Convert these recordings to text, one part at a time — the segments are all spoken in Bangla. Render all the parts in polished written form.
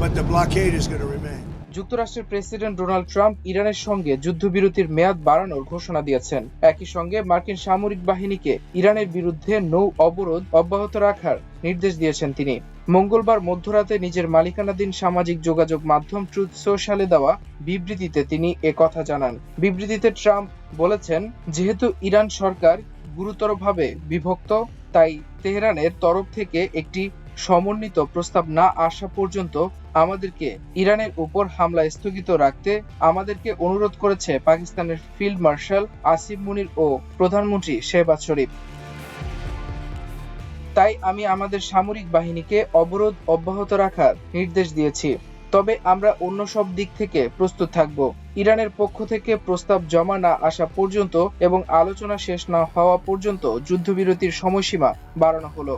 but the blockade is going to remain. যুক্তরাষ্ট্রের প্রেসিডেন্ট ডোনাল্ড ট্রাম্প ইরানের সঙ্গে যুদ্ধবিরতির মেয়াদ বাড়ানোর ঘোষণা দিয়েছেন। একই সঙ্গে মার্কিন সামরিক বাহিনীকে ইরানের বিরুদ্ধে নৌ অবরোধ অব্যাহত রাখার নির্দেশ দিয়েছেন তিনি। মঙ্গলবার মধ্যরাতে নিজের মালিকানাধীন সামাজিক যোগাযোগ মাধ্যম ট্রুথ সোশ্যালে দেওয়া বিবৃতিতে তিনি একথা জানান। বিবৃতিতে ট্রাম্প বলেছেন, যেহেতু ইরান সরকার গুরুতরভাবে বিভক্ত, তাই তেহরানের তরফ থেকে একটি সমন্বিত প্রস্তাব না আসা পর্যন্ত আমাদেরকে ইরানের উপর হামলা স্থগিত রাখতে আমাদেরকে অনুরোধ করেছে পাকিস্তানের ফিল্ড মার্শাল আসিফ মুনির ও প্রধানমন্ত্রী শেহবাজ শরীফ। তাই আমি আমাদের সামরিক বাহিনীকে অবরোধ অব্যাহত রাখার নির্দেশ দিয়েছি। তবে আমরা অন্য সব দিক থেকে প্রস্তুত থাকব। ইরানের পক্ষ থেকে প্রস্তাব জমা না আসা পর্যন্ত এবং আলোচনা শেষ না হওয়া পর্যন্ত যুদ্ধবিরতির সময়সীমা বাড়ানো হলো।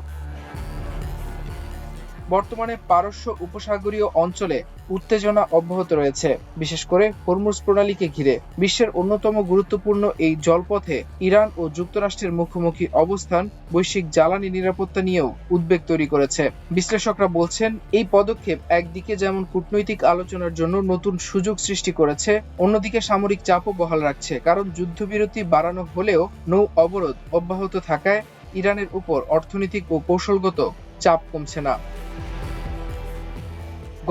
বর্তমানে পারস্য উপসাগরীয় অঞ্চলে উত্তেজনা অব্যাহত রয়েছে, বিশেষ করে হরমুজ প্রণালীকে ঘিরে। বিশ্বের অন্যতম গুরুত্বপূর্ণ এই জলপথে ইরান ও যুক্তরাষ্ট্রের মুখোমুখি অবস্থান বৈশ্বিক জ্বালানি নিরাপত্তা নিয়েও উদ্বেগ তৈরি করেছে। বিশ্লেষকরা বলছেন, এই পদক্ষেপ একদিকে যেমন কূটনৈতিক আলোচনার জন্য নতুন সুযোগ সৃষ্টি করেছে, অন্যদিকে সামরিক চাপও বহাল রাখছে। কারণ যুদ্ধবিরতি বাড়ানো হলেও নৌ অবরোধ অব্যাহত থাকায় ইরানের উপর অর্থনৈতিক ও কৌশলগত চাপ কমছে না।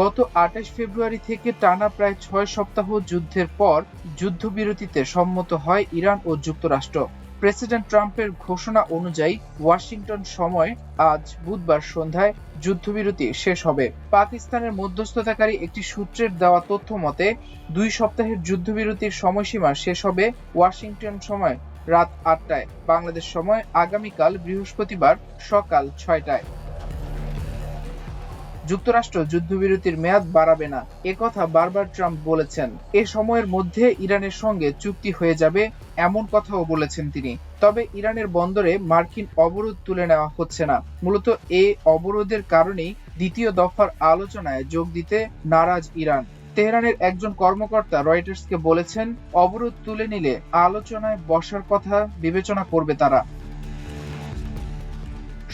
গত ২৮ ফেব্রুয়ারি থেকে টানা প্রায় ৬ সপ্তাহ যুদ্ধের পর যুদ্ধবিরতিতে সম্মত হয় ইরান ও যুক্তরাষ্ট্র। প্রেসিডেন্ট ট্রাম্পের ঘোষণা অনুযায়ী ওয়াশিংটন সময় আজ বুধবার সন্ধ্যায় যুদ্ধবিরতি শেষ হবে। পাকিস্তানের মধ্যস্থতাকারী একটি সূত্রের দেওয়া তথ্য মতে ২ সপ্তাহের যুদ্ধবিরতির সময়সীমা শেষ হবে ওয়াশিংটন সময় রাত ৮টায়, বাংলাদেশ সময় আগামীকাল বৃহস্পতিবার সকাল ৬টায়। যুক্তরাষ্ট্র যুদ্ধবিরতির মেয়াদ বাড়াবে না, একথা বারবার ট্রাম্প বলেছেন। এ সময়ের মধ্যে ইরানের সঙ্গে চুক্তি হয়ে যাবে এমন কথাও বলেছেন তিনি। তবে ইরানের বন্দরে মার্কিন অবরোধ তুলে নেওয়া হচ্ছে না। মূলত এই অবরোধের কারণেই দ্বিতীয় দফার আলোচনায় যোগ দিতে নারাজ ইরান। তেহরানের একজন কর্মকর্তা রয়টার্সকে বলেছেন, অবরোধ তুলে নিলে আলোচনায় বসার কথা বিবেচনা করবে তারা।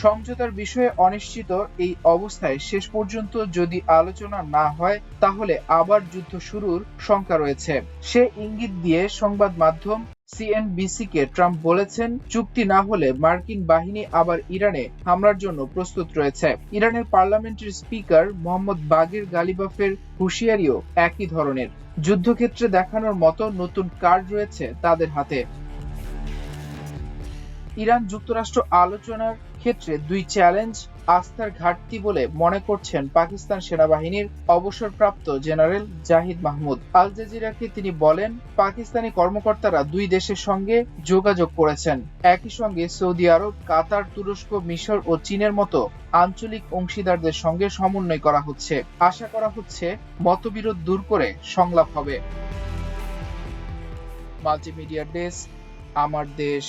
সমঝোতার বিষয়ে অনিশ্চিত এই অবস্থায় শেষ পর্যন্ত যদি আলোচনা না হয় তাহলে আবার যুদ্ধ শুরুর শঙ্কা রয়েছে। সে ইঙ্গিত দিয়ে সংবাদ মাধ্যম সিএনবিসিকে ট্রাম্প বলেছেন, চুক্তি না হলে মার্কিন বাহিনী আবার ইরানে হামলার জন্য প্রস্তুত রয়েছে। ইরানের পার্লামেন্টের স্পিকার মোহাম্মদ বাগের গালিবাফের হুঁশিয়ারিও একই ধরনের। যুদ্ধক্ষেত্রে দেখানোর মতো নতুন কার্ড রয়েছে তাদের হাতে। ইরান যুক্তরাষ্ট্র আলোচনার ক্ষেত্রে দুই চ্যালেঞ্জ আস্থার ঘাটতি বলে মনে করছেন পাকিস্তান সেনাবাহিনীর অবসরপ্রাপ্ত জেনারেল জাহিদ মাহমুদ। আল জাজিরাকে তিনি বলেন, পাকিস্তানি কর্মকর্তারা দুই দেশের সঙ্গে যোগাযোগ করেছেন। একই সঙ্গে সৌদি আরব, কাতার, তুরস্ক, মিশর ও চীনের মতো আঞ্চলিক অংশীদারদের সঙ্গে সমন্বয় করা হচ্ছে। আশা করা হচ্ছে মতবিরোধ দূর করে সংলাপ হবে। মাল্টিমিডিয়া ডেস্ক, আমার দেশ।